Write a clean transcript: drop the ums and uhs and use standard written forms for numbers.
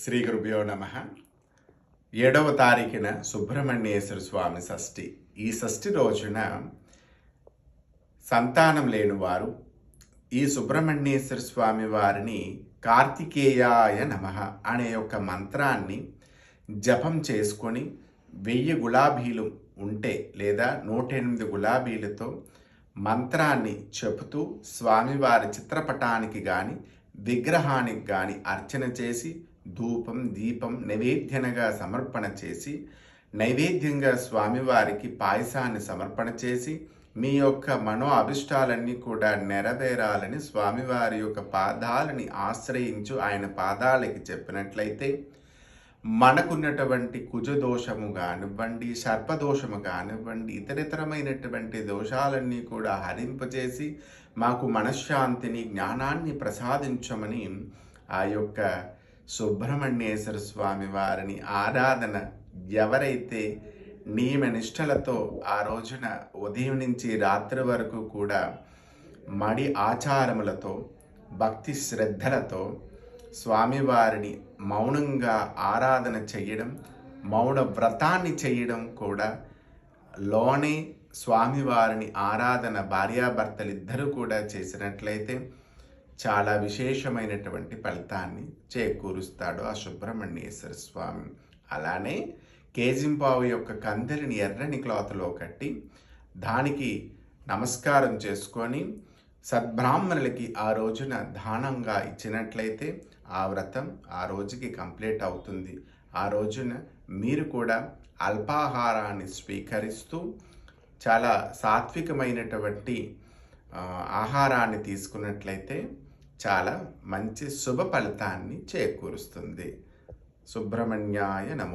శ్రీ గురుభ్యో నమ. 7వ తారీఖున సుబ్రహ్మణ్యేశ్వర స్వామి షష్ఠి. ఈ షష్ఠి రోజున సంతానం లేనివారు ఈ సుబ్రహ్మణ్యేశ్వర స్వామి వారిని కార్తికేయాయ నమః అనే యొక్క మంత్రాన్ని జపం చేసుకొని 1000 గులాబీలు ఉంటే లేదా 108 గులాబీలతో మంత్రాన్ని చెబుతూ స్వామివారి చిత్రపటానికి కానీ విగ్రహానికి కానీ అర్చన చేసి ధూపం దీపం నైవేద్యంగా సమర్పణ చేసి నైవేద్యంగా స్వామివారికి పాయసాన్ని సమర్పణ చేసి మీ యొక్క మనో అభిష్టాలన్నీ కూడా నెరవేరాలని స్వామివారి యొక్క పాదాలని ఆశ్రయించు ఆయన పాదాలకి చెప్పినట్లయితే మనకున్నటువంటి కుజదోషము కానివ్వండి, సర్పదోషము కానివ్వండి, ఇతరితరమైనటువంటి దోషాలన్నీ కూడా హరింపచేసి మాకు మనశ్శాంతిని జ్ఞానాన్ని ప్రసాదించమని ఆ యొక్క సుబ్రహ్మణ్యేశ్వర స్వామి వారిని ఆరాధన ఎవరైతే నియమనిష్టలతో ఆ రోజున ఉదయం నుంచి రాత్రి వరకు కూడా మడి ఆచారములతో భక్తి శ్రద్ధలతో స్వామివారిని మౌనంగా ఆరాధన చేయడం, మౌన వ్రతాన్ని చేయడం కూడా లోనే స్వామివారిని ఆరాధన భార్యాభర్తలిద్దరూ కూడా చేసినట్లయితే చాలా విశేషమైనటువంటి ఫలితాన్ని చేకూరుస్తాడు ఆ సుబ్రహ్మణ్యేశ్వర స్వామి. అలానే కేజింపావు యొక్క కందెలిని ఎర్రని క్లాత్లో కట్టి దానికి నమస్కారం చేసుకొని సద్బ్రాహ్మణులకి ఆ రోజున దానంగా ఇచ్చినట్లయితే ఆ వ్రతం ఆ రోజుకి కంప్లీట్ అవుతుంది. ఆ రోజున మీరు కూడా అల్పాహారాన్ని స్వీకరిస్తూ చాలా సాత్వికమైనటువంటి ఆహారాన్ని తీసుకున్నట్లయితే చాలా మంచి శుభ ఫలితాన్ని చేకూరుస్తుంది. సుబ్రహ్మణ్యాయ నమో.